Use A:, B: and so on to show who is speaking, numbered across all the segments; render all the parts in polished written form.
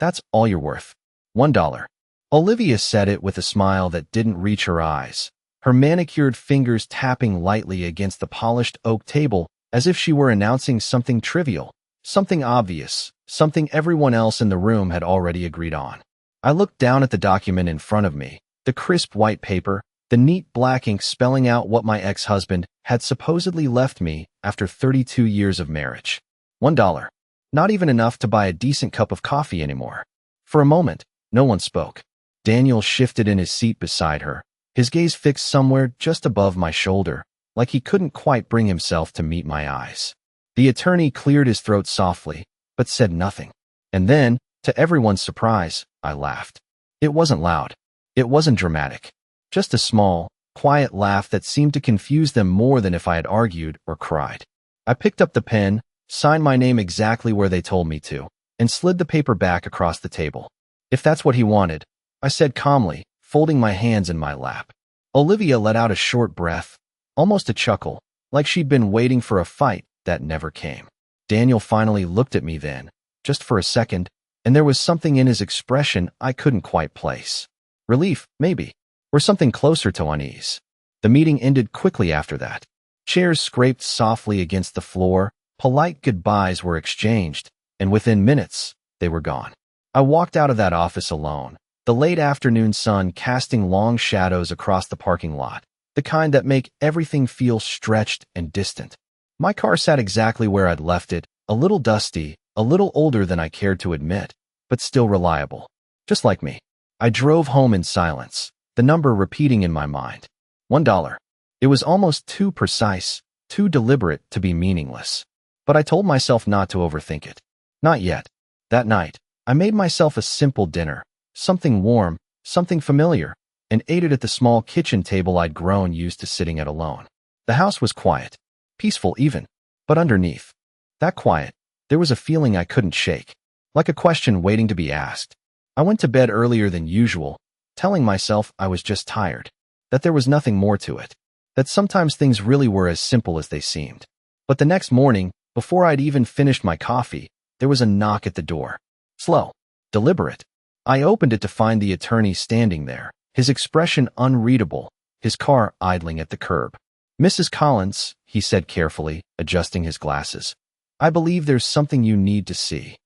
A: That's all you're worth. $1. Olivia said it with a smile that didn't reach her eyes, her manicured fingers tapping lightly against the polished oak table as if she were announcing something trivial, something obvious, something everyone else in the room had already agreed on. I looked down at the document in front of me, the crisp white paper, the neat black ink spelling out what my ex-husband had supposedly left me after 32 years of marriage. $1. Not even enough to buy a decent cup of coffee anymore. For a moment, no one spoke. Daniel shifted in his seat beside her, his gaze fixed somewhere just above my shoulder, like he couldn't quite bring himself to meet my eyes. The attorney cleared his throat softly, but said nothing. And then, to everyone's surprise, I laughed. It wasn't loud. It wasn't dramatic. Just a small, quiet laugh that seemed to confuse them more than if I had argued or cried. I picked up the pen, signed my name exactly where they told me to, and slid the paper back across the table. If that's what he wanted, I said calmly, folding my hands in my lap. Olivia let out a short breath, almost a chuckle, like she'd been waiting for a fight that never came. Daniel finally looked at me then, just for a second, and there was something in his expression I couldn't quite place. Relief, maybe, or something closer to unease. The meeting ended quickly after that. Chairs scraped softly against the floor, polite goodbyes were exchanged, and within minutes, they were gone. I walked out of that office alone, the late afternoon sun casting long shadows across the parking lot, the kind that make everything feel stretched and distant. My car sat exactly where I'd left it, a little dusty, a little older than I cared to admit, but still reliable. Just like me. I drove home in silence, the number repeating in my mind. $1. It was almost too precise, too deliberate to be meaningless. But I told myself not to overthink it. Not yet. That night, I made myself a simple dinner, something warm, something familiar, and ate it at the small kitchen table I'd grown used to sitting at alone. The house was quiet, peaceful even, but underneath that quiet, there was a feeling I couldn't shake, like a question waiting to be asked. I went to bed earlier than usual, telling myself I was just tired, that there was nothing more to it, that sometimes things really were as simple as they seemed. But the next morning, before I'd even finished my coffee, there was a knock at the door. Slow, deliberate. I opened it to find the attorney standing there, his expression unreadable, his car idling at the curb. "Mrs. Collins," he said carefully, adjusting his glasses, "I believe there's something you need to see."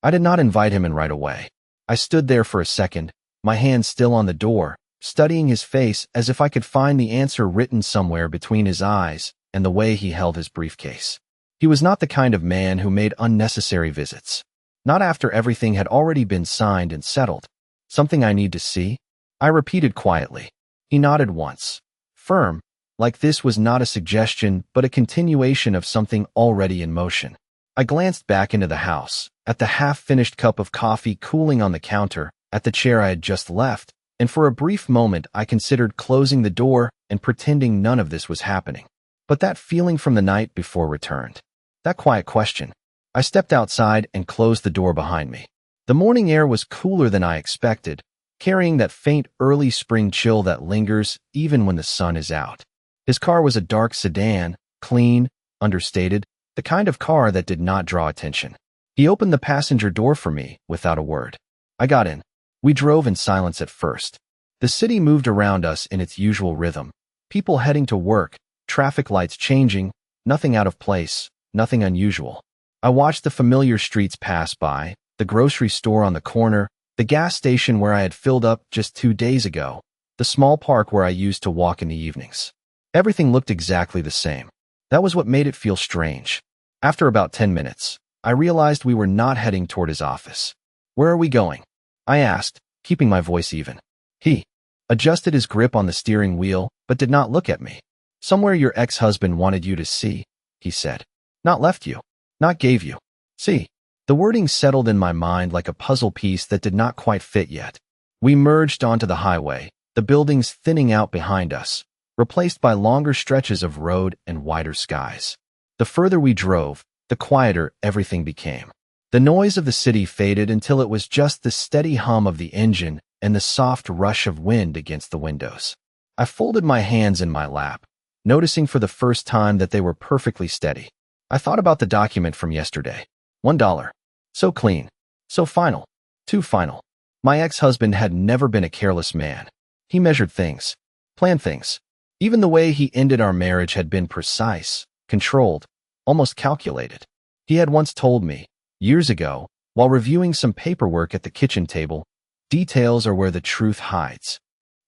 A: I did not invite him in right away. I stood there for a second, my hand still on the door, studying his face as if I could find the answer written somewhere between his eyes and the way he held his briefcase. He was not the kind of man who made unnecessary visits. Not after everything had already been signed and settled. "Something I need to see?" I repeated quietly. He nodded once. Firm, like this was not a suggestion but a continuation of something already in motion. I glanced back into the house, at the half-finished cup of coffee cooling on the counter, at the chair I had just left, and for a brief moment I considered closing the door and pretending none of this was happening. But that feeling from the night before returned. That quiet question. I stepped outside and closed the door behind me. The morning air was cooler than I expected, carrying that faint early spring chill that lingers even when the sun is out. His car was a dark sedan, clean, understated, the kind of car that did not draw attention. He opened the passenger door for me without a word. I got in. We drove in silence at first. The city moved around us in its usual rhythm. People heading to work, traffic lights changing, nothing out of place, nothing unusual. I watched the familiar streets pass by, the grocery store on the corner, the gas station where I had filled up just 2 days ago, the small park where I used to walk in the evenings. Everything looked exactly the same. That was what made it feel strange. After about 10 minutes, I realized we were not heading toward his office. "Where are we going?" I asked, keeping my voice even. He adjusted his grip on the steering wheel, but did not look at me. "Somewhere your ex-husband wanted you to see," he said. "Not left you. Not gave you. See." The wording settled in my mind like a puzzle piece that did not quite fit yet. We merged onto the highway, the buildings thinning out behind us, replaced by longer stretches of road and wider skies. The further we drove, the quieter everything became. The noise of the city faded until it was just the steady hum of the engine and the soft rush of wind against the windows. I folded my hands in my lap, noticing for the first time that they were perfectly steady. I thought about the document from yesterday. $1. So clean. So final. Too final. My ex-husband had never been a careless man. He measured things, planned things. Even the way he ended our marriage had been precise, controlled, almost calculated. He had once told me, years ago, while reviewing some paperwork at the kitchen table, details are where the truth hides.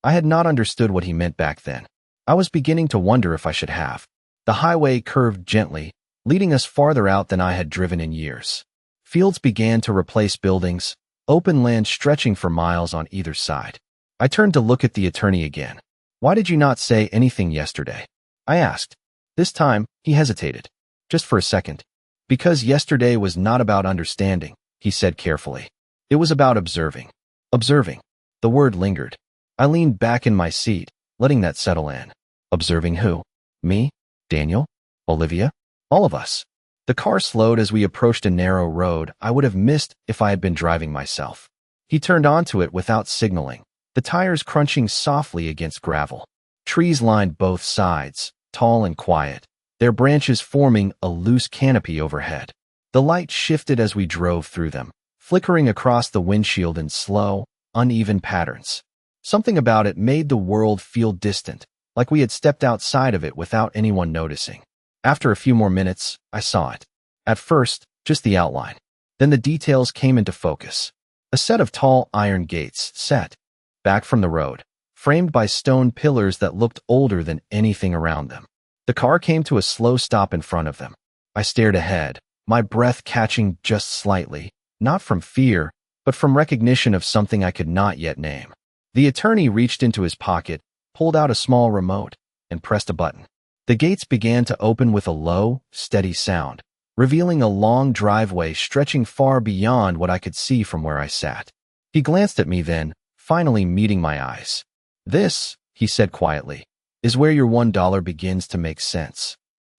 A: I had not understood what he meant back then. I was beginning to wonder if I should have. The highway curved gently, leading us farther out than I had driven in years. Fields began to replace buildings, open land stretching for miles on either side. I turned to look at the attorney again. "Why did you not say anything yesterday?" I asked. This time, he hesitated. Just for a second. "Because yesterday was not about understanding," he said carefully. "It was about observing." Observing. The word lingered. I leaned back in my seat, letting that settle in. Observing who? Me? Daniel? Olivia? All of us. The car slowed as we approached a narrow road I would have missed if I had been driving myself. He turned onto it without signaling, the tires crunching softly against gravel. Trees lined both sides, tall and quiet, their branches forming a loose canopy overhead. The light shifted as we drove through them, flickering across the windshield in slow, uneven patterns. Something about it made the world feel distant, like we had stepped outside of it without anyone noticing. After a few more minutes, I saw it. At first, just the outline. Then the details came into focus. A set of tall iron gates, set back from the road, framed by stone pillars that looked older than anything around them. The car came to a slow stop in front of them. I stared ahead, my breath catching just slightly, not from fear, but from recognition of something I could not yet name. The attorney reached into his pocket, pulled out a small remote, and pressed a button. The gates began to open with a low, steady sound, revealing a long driveway stretching far beyond what I could see from where I sat. He glanced at me then, finally meeting my eyes. "This," he said quietly, "is where your $1 begins to make sense."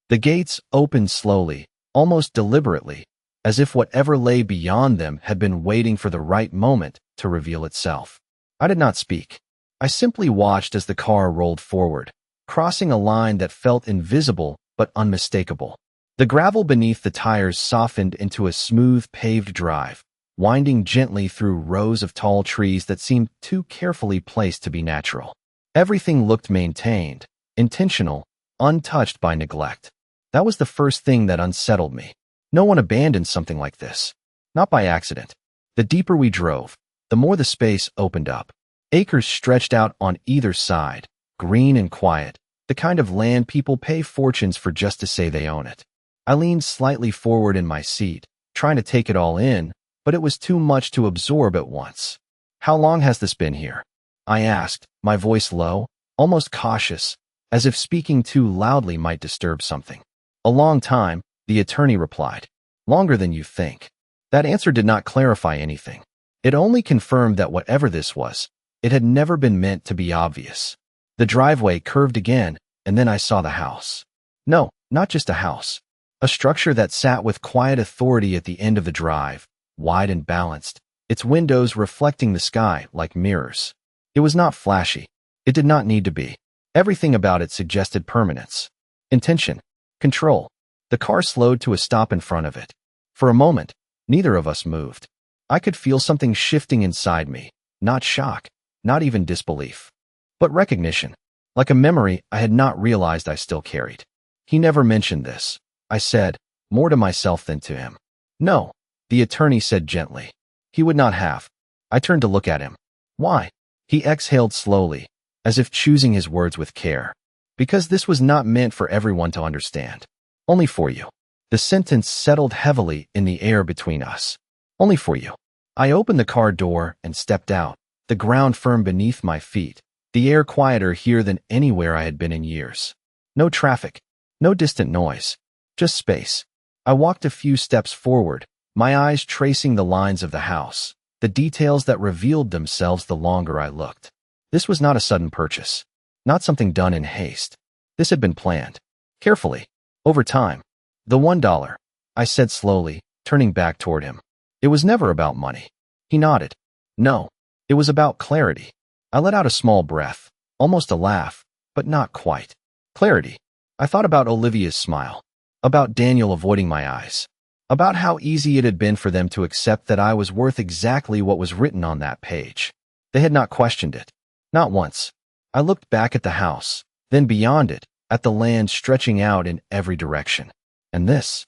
A: The gates opened slowly, almost deliberately, as if whatever lay beyond them had been waiting for the right moment to reveal itself. I did not speak. I simply watched as the car rolled forward, crossing a line that felt invisible but unmistakable. The gravel beneath the tires softened into a smooth paved drive, winding gently through rows of tall trees that seemed too carefully placed to be natural. Everything looked maintained, intentional, untouched by neglect. That was the first thing that unsettled me. No one abandoned something like this. Not by accident. The deeper we drove, the more the space opened up. Acres stretched out on either side, green and quiet, the kind of land people pay fortunes for just to say they own it. I leaned slightly forward in my seat, trying to take it all in, but it was too much to absorb at once. "How long has this been here?" I asked, my voice low, almost cautious, as if speaking too loudly might disturb something. "A long time," the attorney replied. "Longer than you think." That answer did not clarify anything. It only confirmed that whatever this was, it had never been meant to be obvious. The driveway curved again, and then I saw the house. No, not just a house. A structure that sat with quiet authority at the end of the drive, wide and balanced, its windows reflecting the sky like mirrors. It was not flashy. It did not need to be. Everything about it suggested permanence, intention, control. The car slowed to a stop in front of it. For a moment, neither of us moved. I could feel something shifting inside me, not shock, not even disbelief, but recognition, like a memory I had not realized I still carried. "He never mentioned this," I said, more to myself than to him. "No," the attorney said gently. "He would not have." I turned to look at him. "Why?" He exhaled slowly, as if choosing his words with care. "Because this was not meant for everyone to understand. Only for you." The sentence settled heavily in the air between us. "Only for you." I opened the car door and stepped out, the ground firm beneath my feet, the air quieter here than anywhere I had been in years. No traffic, no distant noise, just space. I walked a few steps forward, my eyes tracing the lines of the house, the details that revealed themselves the longer I looked. This was not a sudden purchase, not something done in haste. This had been planned, carefully, over time. "The $1, I said slowly, turning back toward him. "It was never about money." He nodded. "No, it was about clarity." I let out a small breath, almost a laugh, but not quite. Clarity. I thought about Olivia's smile, about Daniel avoiding my eyes, about how easy it had been for them to accept that I was worth exactly what was written on that page. They had not questioned it. Not once. I looked back at the house, then beyond it, at the land stretching out in every direction. And this?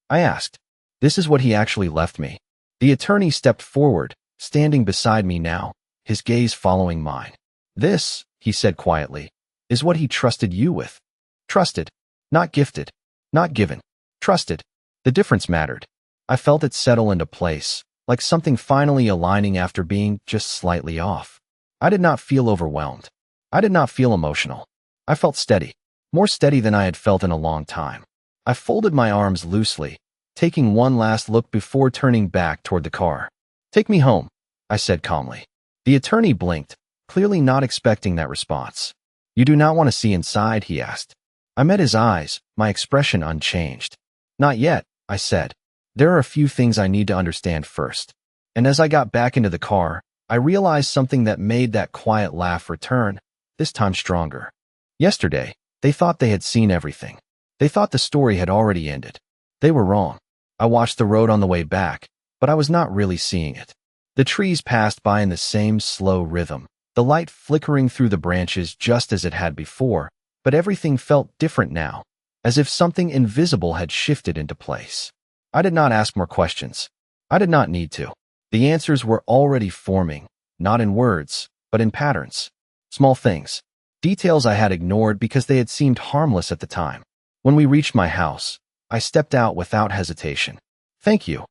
A: I asked. This is what he actually left me. The attorney stepped forward, standing beside me now, his gaze following mine. This, he said quietly, is what he trusted you with. Trusted. Not gifted. Not given. Trusted. The difference mattered. I felt it settle into place, like something finally aligning after being just slightly off. I did not feel overwhelmed. I did not feel emotional. I felt steady, more steady than I had felt in a long time. I folded my arms loosely, taking one last look before turning back toward the car. Take me home, I said calmly. The attorney blinked, clearly not expecting that response. You do not want to see inside, he asked. I met his eyes, my expression unchanged. Not yet, I said. There are a few things I need to understand first. And as I got back into the car, I realized something that made that quiet laugh return, this time stronger. Yesterday, they thought they had seen everything. They thought the story had already ended. They were wrong. I watched the road on the way back, but I was not really seeing it. The trees passed by in the same slow rhythm, the light flickering through the branches just as it had before, but everything felt different now, as if something invisible had shifted into place. I did not ask more questions. I did not need to. The answers were already forming, not in words, but in patterns. Small things. Details I had ignored because they had seemed harmless at the time. When we reached my house, I stepped out without hesitation. Thank you,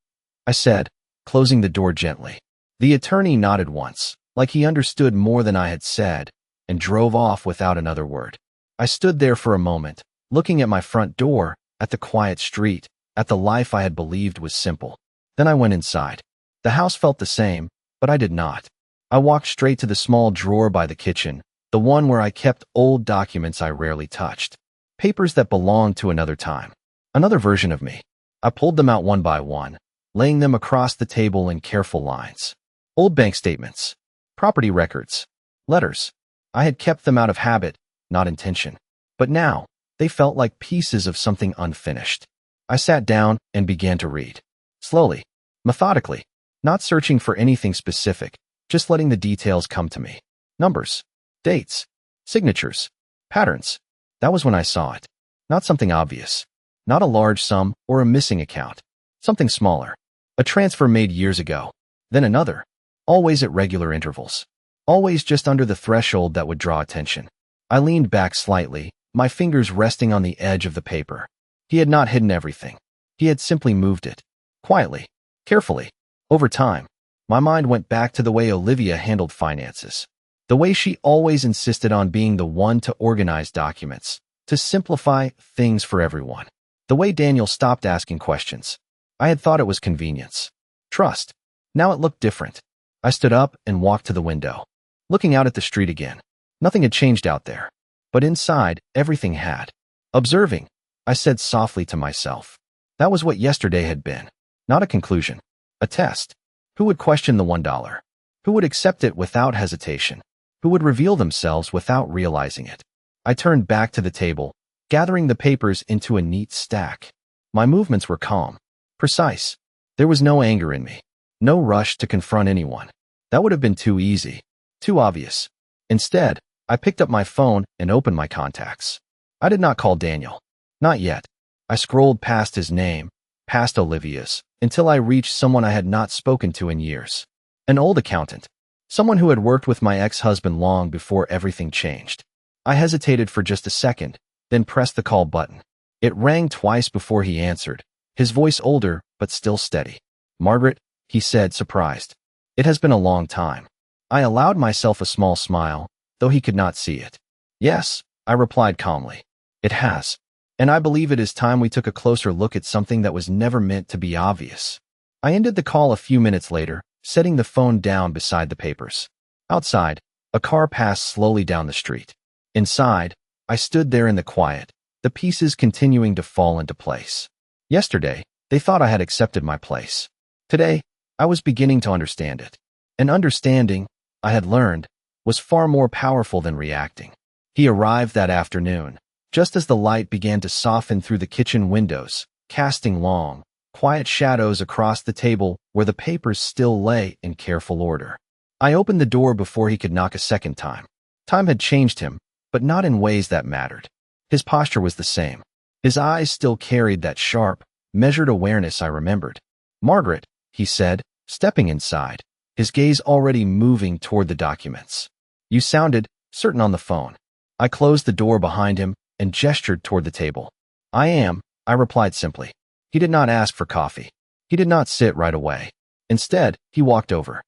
A: I said, closing the door gently. The attorney nodded once, like he understood more than I had said, and drove off without another word. I stood there for a moment, looking at my front door, at the quiet street, at the life I had believed was simple. Then I went inside. The house felt the same, but I did not. I walked straight to the small drawer by the kitchen, the one where I kept old documents I rarely touched. Papers that belonged to another time. Another version of me. I pulled them out one by one, laying them across the table in careful lines. Old bank statements. Property records. Letters. I had kept them out of habit, not intention. But now, they felt like pieces of something unfinished. I sat down and began to read. Slowly. Methodically. Not searching for anything specific, just letting the details come to me. Numbers. Dates. Signatures. Patterns. That was when I saw it. Not something obvious. Not a large sum or a missing account. Something smaller. A transfer made years ago. Then another. Always at regular intervals. Always just under the threshold that would draw attention. I leaned back slightly, my fingers resting on the edge of the paper. He had not hidden everything. He had simply moved it. Quietly. Carefully. Over time, my mind went back to the way Olivia handled finances. The way she always insisted on being the one to organize documents, to simplify things for everyone. The way Daniel stopped asking questions. I had thought it was convenience. Trust. Now it looked different. I stood up and walked to the window, looking out at the street again. Nothing had changed out there. But inside, everything had. Observing, I said softly to myself. That was what yesterday had been. Not a conclusion. A test. Who would question the $1? Who would accept it without hesitation? Who would reveal themselves without realizing it? I turned back to the table, gathering the papers into a neat stack. My movements were calm, precise. There was no anger in me. No rush to confront anyone. That would have been too easy, too obvious. Instead, I picked up my phone and opened my contacts. I did not call Daniel. Not yet. I scrolled past his name, past Olivia's, until I reached someone I had not spoken to in years. An old accountant. Someone who had worked with my ex-husband long before everything changed. I hesitated for just a second, then pressed the call button. It rang twice before he answered, his voice older but still steady. Margaret, he said, surprised. It has been a long time. I allowed myself a small smile, though he could not see it. Yes, I replied calmly. It has. And I believe it is time we took a closer look at something that was never meant to be obvious. I ended the call a few minutes later, setting the phone down beside the papers. Outside, a car passed slowly down the street. Inside, I stood there in the quiet, the pieces continuing to fall into place. Yesterday, they thought I had accepted my place. Today, I was beginning to understand it. And understanding, I had learned, was far more powerful than reacting. He arrived that afternoon, just as the light began to soften through the kitchen windows, casting long, quiet shadows across the table where the papers still lay in careful order. I opened the door before he could knock a second time. Time had changed him, but not in ways that mattered. His posture was the same. His eyes still carried that sharp, measured awareness I remembered. "Margaret," he said, stepping inside, his gaze already moving toward the documents. "You sounded certain on the phone." I closed the door behind him and gestured toward the table. "I am," I replied simply. He did not ask for coffee. He did not sit right away. Instead, he walked over.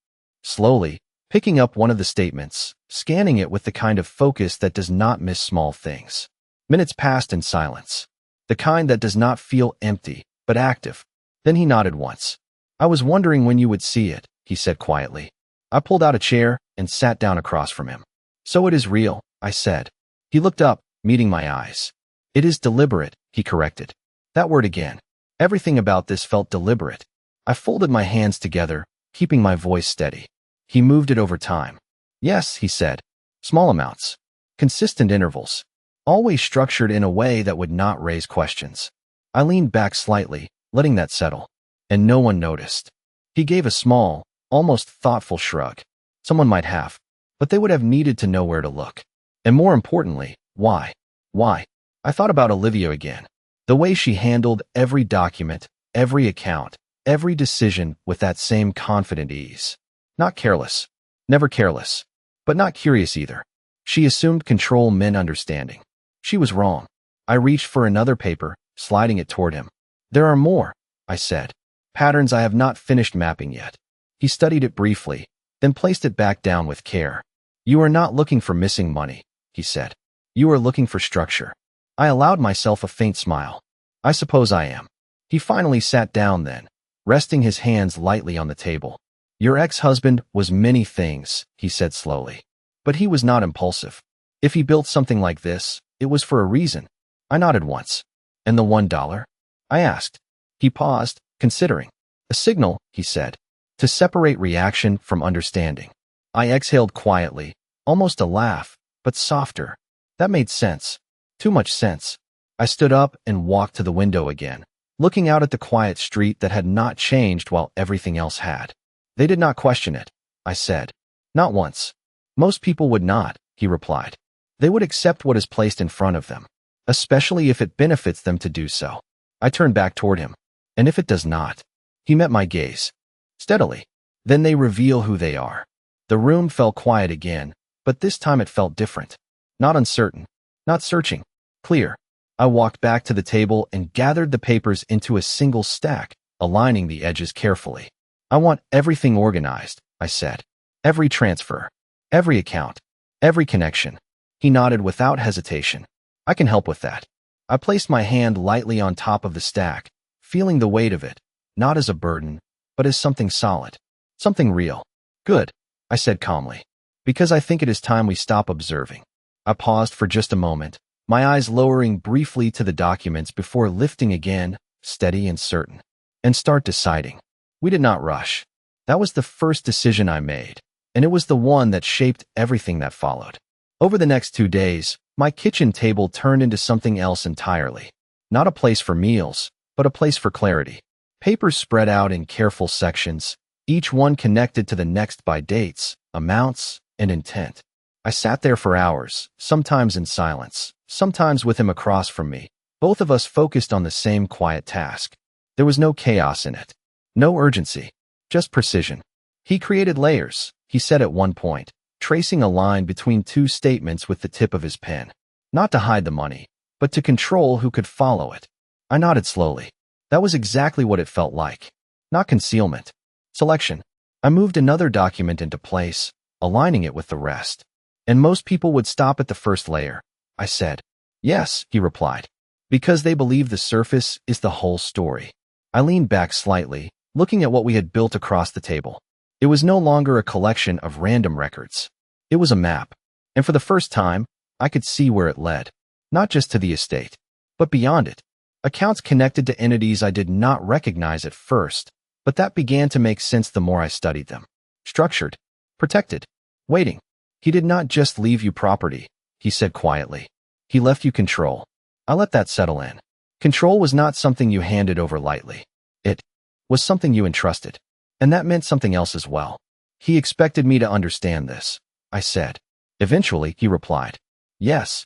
A: Slowly, picking up one of the statements, scanning it with the kind of focus that does not miss small things. Minutes passed in silence. The kind that does not feel empty, but active. Then he nodded once. "I was wondering when you would see it," he said quietly. I pulled out a chair and sat down across from him. "So it is real," I said. He looked up, meeting my eyes. "It is deliberate," he corrected. That word again. Everything about this felt deliberate. I folded my hands together, keeping my voice steady. "He moved it over time." "Yes," he said. "Small amounts. Consistent intervals. Always structured in a way that would not raise questions." I leaned back slightly, letting that settle. And no one noticed. He gave a small, almost thoughtful shrug. Someone might have, but they would have needed to know where to look. And more importantly, why? Why? I thought about Olivia again. The way she handled every document, every account, every decision with that same confident ease. Not careless. Never careless. But not curious either. She assumed control meant understanding. She was wrong. I reached for another paper, sliding it toward him. "There are more," I said. "Patterns I have not finished mapping yet." He studied it briefly, then placed it back down with care. "You are not looking for missing money," he said. "You are looking for structure." I allowed myself a faint smile. "I suppose I am." He finally sat down then, resting his hands lightly on the table. "Your ex-husband was many things," he said slowly. "But he was not impulsive. If he built something like this, it was for a reason." I nodded once. "And the $1? I asked. He paused, considering. "A signal," he said, "to separate reaction from understanding." I exhaled quietly, almost a laugh, but softer. That made sense. Too much sense. I stood up and walked to the window again, looking out at the quiet street that had not changed while everything else had. "They did not question it," I said. "Not once." "Most people would not," he replied. "They would accept what is placed in front of them, especially if it benefits them to do so." I turned back toward him. "And if it does not?" He met my gaze. Steadily. "Then they reveal who they are." The room fell quiet again, but this time it felt different. Not uncertain. Not searching. Clear. I walked back to the table and gathered the papers into a single stack, aligning the edges carefully. "I want everything organized," I said. "Every transfer. Every account. Every connection." He nodded without hesitation. "I can help with that." I placed my hand lightly on top of the stack, feeling the weight of it, not as a burden, but as something solid. Something real. "Good," I said calmly. "Because I think it is time we stop observing." I paused for just a moment, my eyes lowering briefly to the documents before lifting again, steady and certain. "And start deciding." We did not rush. That was the first decision I made, and it was the one that shaped everything that followed. Over the next 2 days, my kitchen table turned into something else entirely. Not a place for meals, but a place for clarity. Papers spread out in careful sections, each one connected to the next by dates, amounts, and intent. I sat there for hours, sometimes in silence, sometimes with him across from me, both of us focused on the same quiet task. There was no chaos in it. No urgency. Just precision. "He created layers," he said at one point, tracing a line between 2 statements with the tip of his pen. "Not to hide the money, but to control who could follow it." I nodded slowly. That was exactly what it felt like. Not concealment. Selection. I moved another document into place, aligning it with the rest. "And most people would stop at the first layer," I said. "Yes," he replied. "Because they believe the surface is the whole story." I leaned back slightly, looking at what we had built across the table. It was no longer a collection of random records. It was a map. And for the first time, I could see where it led. Not just to the estate, but beyond it. Accounts connected to entities I did not recognize at first, but that began to make sense the more I studied them. Structured. Protected. Waiting. "He did not just leave you property," he said quietly. "He left you control." I let that settle in. Control was not something you handed over lightly. It was something you entrusted. And that meant something else as well. He expected me to understand this, I said. Eventually, he replied, yes.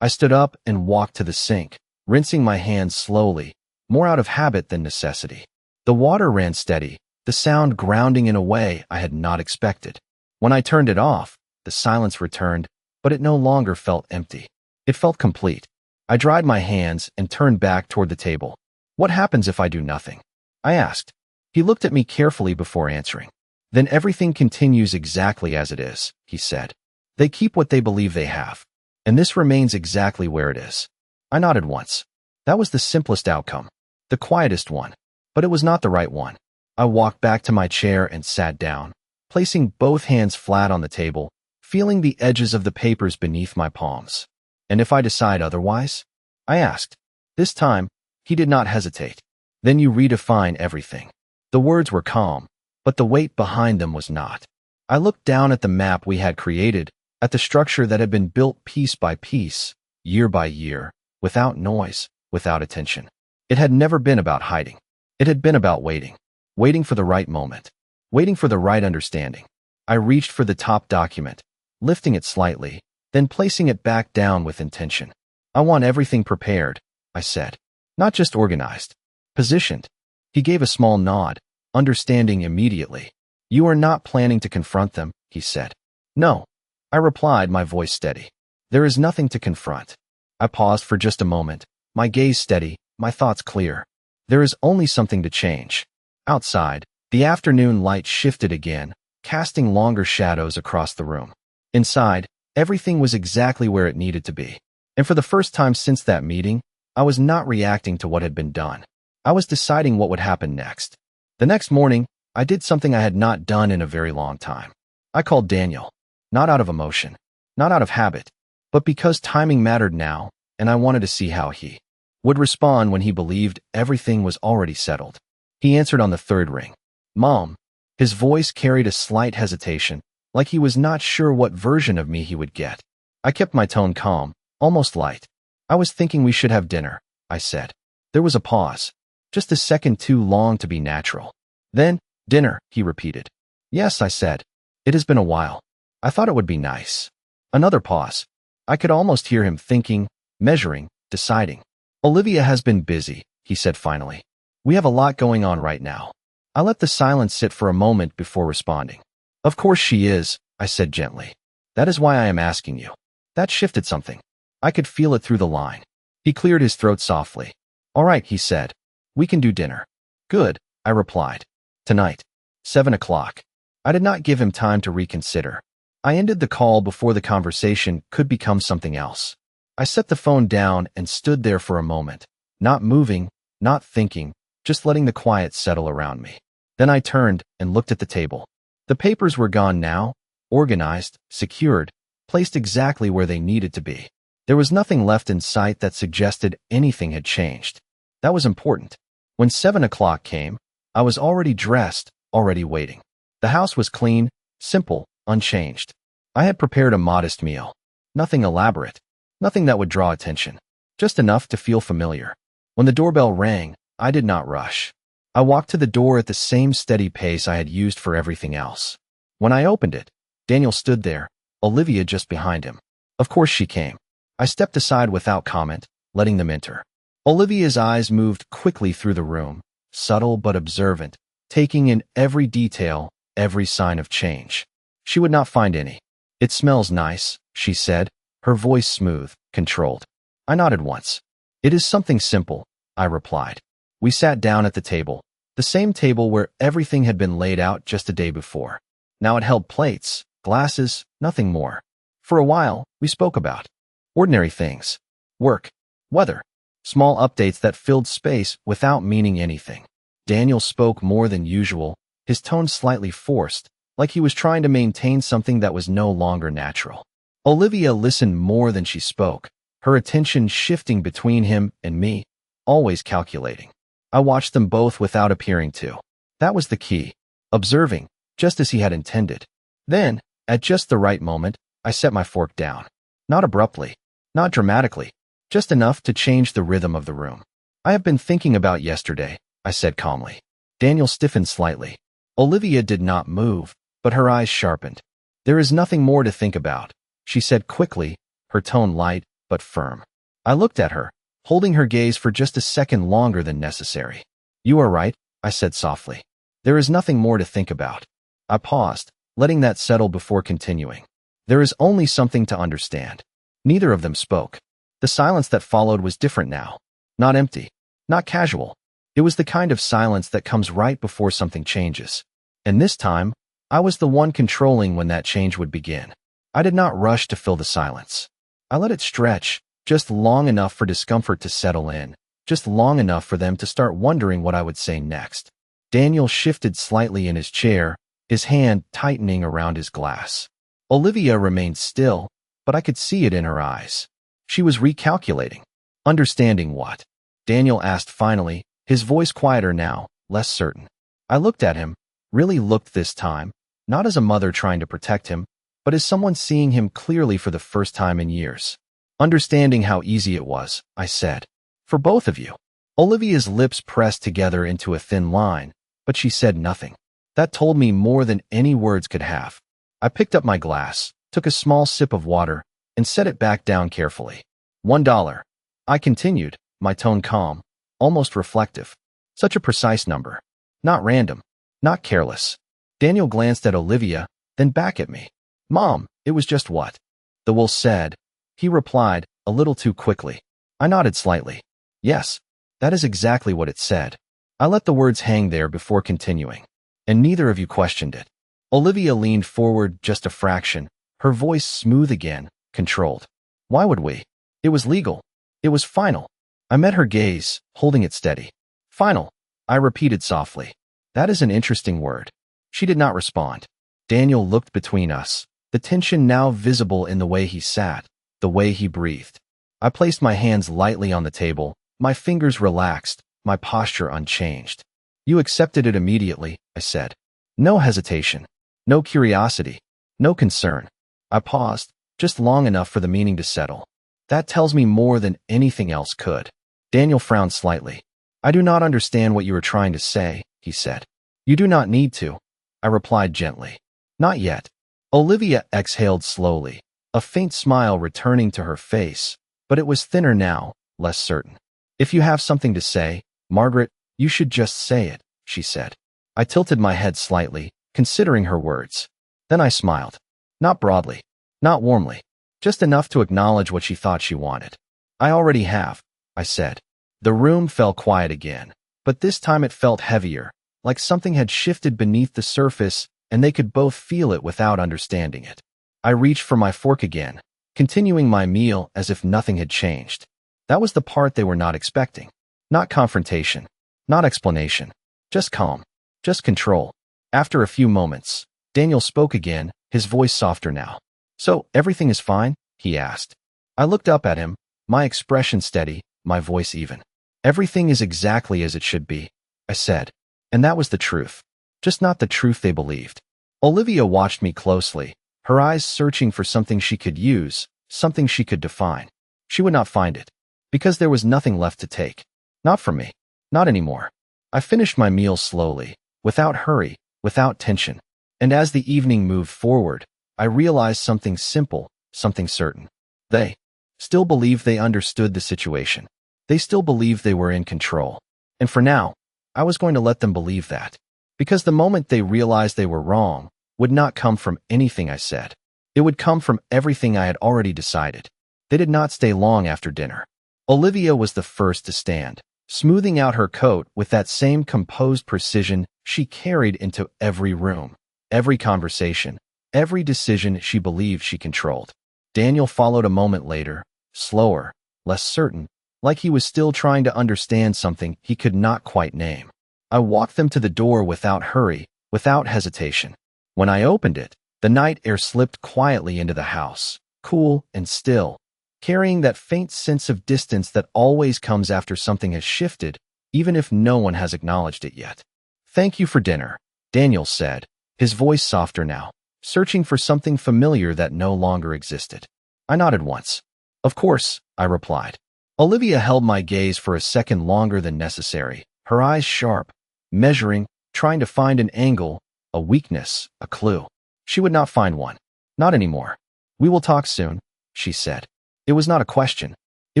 A: I stood up and walked to the sink, rinsing my hands slowly, more out of habit than necessity. The water ran steady, the sound grounding in a way I had not expected. When I turned it off, the silence returned, but it no longer felt empty. It felt complete. I dried my hands and turned back toward the table. What happens if I do nothing? I asked. He looked at me carefully before answering. Then everything continues exactly as it is, he said. They keep what they believe they have. And this remains exactly where it is. I nodded once. That was the simplest outcome. The quietest one. But it was not the right one. I walked back to my chair and sat down, placing both hands flat on the table, feeling the edges of the papers beneath my palms. And if I decide otherwise? I asked. This time, he did not hesitate. Then you redefine everything. The words were calm, but the weight behind them was not. I looked down at the map we had created, at the structure that had been built piece by piece, year by year, without noise, without attention. It had never been about hiding. It had been about waiting. Waiting for the right moment. Waiting for the right understanding. I reached for the top document, lifting it slightly, then placing it back down with intention. I want everything prepared, I said. Not just organized. Positioned. He gave a small nod, understanding immediately. You are not planning to confront them, he said. No. I replied, my voice steady. There is nothing to confront. I paused for just a moment, my gaze steady, my thoughts clear. There is only something to change. Outside, the afternoon light shifted again, casting longer shadows across the room. Inside, everything was exactly where it needed to be. And for the first time since that meeting, I was not reacting to what had been done. I was deciding what would happen next. The next morning, I did something I had not done in a very long time. I called Daniel. Not out of emotion, not out of habit, but because timing mattered now, and I wanted to see how he would respond when he believed everything was already settled. He answered on the third ring. Mom. His voice carried a slight hesitation, like he was not sure what version of me he would get. I kept my tone calm, almost light. I was thinking we should have dinner, I said. There was a pause, just a second too long to be natural. Then, dinner, he repeated. Yes, I said. It has been a while. I thought it would be nice. Another pause. I could almost hear him thinking, measuring, deciding. Olivia has been busy, he said finally. We have a lot going on right now. I let the silence sit for a moment before responding. Of course she is, I said gently. That is why I am asking you. That shifted something. I could feel it through the line. He cleared his throat softly. All right, he said. We can do dinner. Good, I replied. Tonight. 7 o'clock. I did not give him time to reconsider. I ended the call before the conversation could become something else. I set the phone down and stood there for a moment, not moving, not thinking, just letting the quiet settle around me. Then I turned and looked at the table. The papers were gone now, organized, secured, placed exactly where they needed to be. There was nothing left in sight that suggested anything had changed. That was important. When 7 o'clock came, I was already dressed, already waiting. The house was clean, simple, unchanged. I had prepared a modest meal. Nothing elaborate. Nothing that would draw attention. Just enough to feel familiar. When the doorbell rang, I did not rush. I walked to the door at the same steady pace I had used for everything else. When I opened it, Daniel stood there, Olivia just behind him. Of course she came. I stepped aside without comment, letting them enter. Olivia's eyes moved quickly through the room, subtle but observant, taking in every detail, every sign of change. She would not find any. It smells nice, she said, her voice smooth, controlled. I nodded once. It is something simple, I replied. We sat down at the table, the same table where everything had been laid out just a day before. Now it held plates, glasses, nothing more. For a while, we spoke about ordinary things. Work, weather, small updates that filled space without meaning anything. Daniel spoke more than usual, his tone slightly forced, like he was trying to maintain something that was no longer natural. Olivia listened more than she spoke, her attention shifting between him and me, always calculating. I watched them both without appearing to. That was the key. Observing, just as he had intended. Then, at just the right moment, I set my fork down. Not abruptly, not dramatically, just enough to change the rhythm of the room. I have been thinking about yesterday, I said calmly. Daniel stiffened slightly. Olivia did not move, but her eyes sharpened. There is nothing more to think about, she said quickly, her tone light but firm. I looked at her, holding her gaze for just a second longer than necessary. You are right, I said softly. There is nothing more to think about. I paused, letting that settle before continuing. There is only something to understand. Neither of them spoke. The silence that followed was different now. Not empty. Not casual. It was the kind of silence that comes right before something changes. And this time, I was the one controlling when that change would begin. I did not rush to fill the silence. I let it stretch, just long enough for discomfort to settle in, just long enough for them to start wondering what I would say next. Daniel shifted slightly in his chair, his hand tightening around his glass. Olivia remained still, but I could see it in her eyes. She was recalculating. Understanding what? Daniel asked finally, his voice quieter now, less certain. I looked at him, really looked this time, not as a mother trying to protect him, but as someone seeing him clearly for the first time in years. Understanding how easy it was, I said. For both of you. Olivia's lips pressed together into a thin line, but she said nothing. That told me more than any words could have. I picked up my glass, took a small sip of water, and set it back down carefully. $1. I continued, my tone calm, almost reflective. Such a precise number. Not random. Not careless. Daniel glanced at Olivia, then back at me. Mom, it was just what? The will said. He replied, a little too quickly. I nodded slightly. Yes, that is exactly what it said. I let the words hang there before continuing. And neither of you questioned it. Olivia leaned forward just a fraction, her voice smooth again, controlled. Why would we? It was legal. It was final. I met her gaze, holding it steady. Final, I repeated softly. That is an interesting word. She did not respond. Daniel looked between us, the tension now visible in the way he sat, the way he breathed. I placed my hands lightly on the table, my fingers relaxed, my posture unchanged. You accepted it immediately, I said. No hesitation. No curiosity. No concern. I paused, just long enough for the meaning to settle. That tells me more than anything else could. Daniel frowned slightly. I do not understand what you are trying to say, he said. You do not need to, I replied gently. Not yet. Olivia exhaled slowly, a faint smile returning to her face, but it was thinner now, less certain. If you have something to say, Margaret, you should just say it, she said. I tilted my head slightly, considering her words. Then I smiled. Not broadly, not warmly, just enough to acknowledge what she thought she wanted. I already have, I said. The room fell quiet again, but this time it felt heavier, like something had shifted beneath the surface and they could both feel it without understanding it. I reached for my fork again, continuing my meal as if nothing had changed. That was the part they were not expecting. Not confrontation, not explanation, just calm, just control. After a few moments, Daniel spoke again, his voice softer now. So, everything is fine? He asked. I looked up at him, my expression steady, my voice even. Everything is exactly as it should be, I said. And that was the truth. Just not the truth they believed. Olivia watched me closely, her eyes searching for something she could use, something she could define. She would not find it, because there was nothing left to take. Not from me. Not anymore. I finished my meal slowly, without hurry, without tension. And as the evening moved forward, I realized something simple, something certain. They still believed they understood the situation. They still believed they were in control. And for now, I was going to let them believe that. Because the moment they realized they were wrong would not come from anything I said. It would come from everything I had already decided. They did not stay long after dinner. Olivia was the first to stand, smoothing out her coat with that same composed precision she carried into every room, every conversation, every decision she believed she controlled. Daniel followed a moment later, slower, less certain, like he was still trying to understand something he could not quite name. I walked them to the door without hurry, without hesitation. When I opened it, the night air slipped quietly into the house, cool and still, carrying that faint sense of distance that always comes after something has shifted, even if no one has acknowledged it yet. Thank you for dinner, Daniel said, his voice softer now, searching for something familiar that no longer existed. I nodded once. Of course, I replied. Olivia held my gaze for a second longer than necessary, her eyes sharp, measuring, trying to find an angle, a weakness, a clue. She would not find one. Not anymore. We will talk soon, she said. It was not a question. It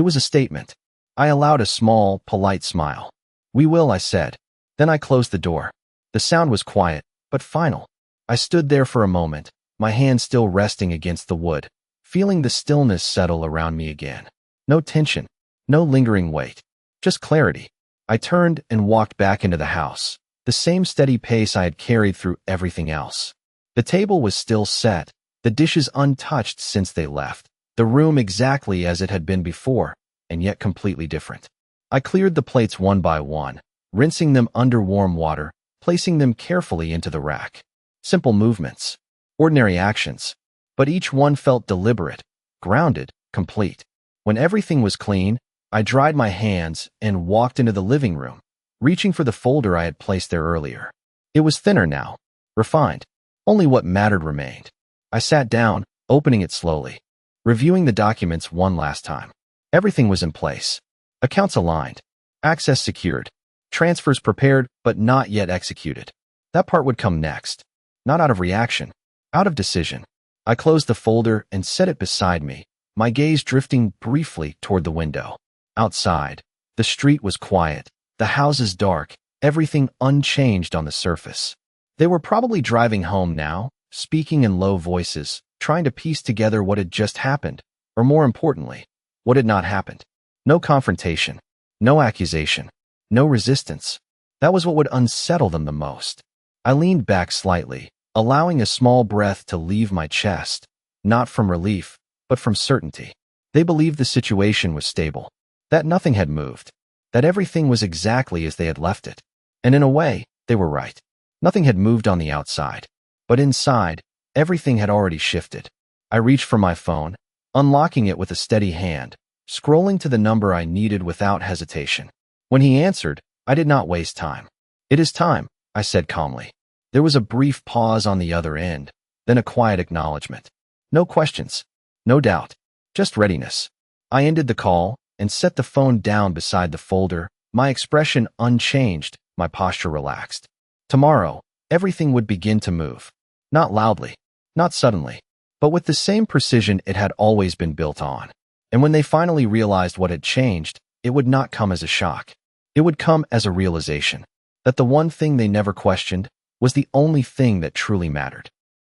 A: was a statement. I allowed a small, polite smile. We will, I said. Then I closed the door. The sound was quiet, but final. I stood there for a moment, my hand still resting against the wood, feeling the stillness settle around me again. No tension, no lingering weight, just clarity. I turned and walked back into the house, the same steady pace I had carried through everything else. The table was still set, the dishes untouched since they left, the room exactly as it had been before, and yet completely different. I cleared the plates one by one, rinsing them under warm water, placing them carefully into the rack. Simple movements, ordinary actions, but each one felt deliberate, grounded, complete. When everything was clean, I dried my hands and walked into the living room, reaching for the folder I had placed there earlier. It was thinner now, refined. Only what mattered remained. I sat down, opening it slowly, reviewing the documents one last time. Everything was in place. Accounts aligned. Access secured. Transfers prepared, but not yet executed. That part would come next. Not out of reaction, out of decision. I closed the folder and set it beside me, my gaze drifting briefly toward the window. Outside, the street was quiet, the houses dark, everything unchanged on the surface. They were probably driving home now, speaking in low voices, trying to piece together what had just happened, or more importantly, what had not happened. No confrontation, no accusation, no resistance. That was what would unsettle them the most. I leaned back slightly, allowing a small breath to leave my chest, not from relief, but from certainty. They believed the situation was stable, that nothing had moved, that everything was exactly as they had left it. And in a way, they were right. Nothing had moved on the outside, but inside, everything had already shifted. I reached for my phone, unlocking it with a steady hand, scrolling to the number I needed without hesitation. When he answered, I did not waste time. "It is time," I said calmly. There was a brief pause on the other end, then a quiet acknowledgement. No questions, no doubt, just readiness. I ended the call and set the phone down beside the folder, my expression unchanged, my posture relaxed. Tomorrow, everything would begin to move. Not loudly, not suddenly, but with the same precision it had always been built on. And when they finally realized what had changed, it would not come as a shock. It would come as a realization that the one thing they never questioned was the only thing that truly mattered.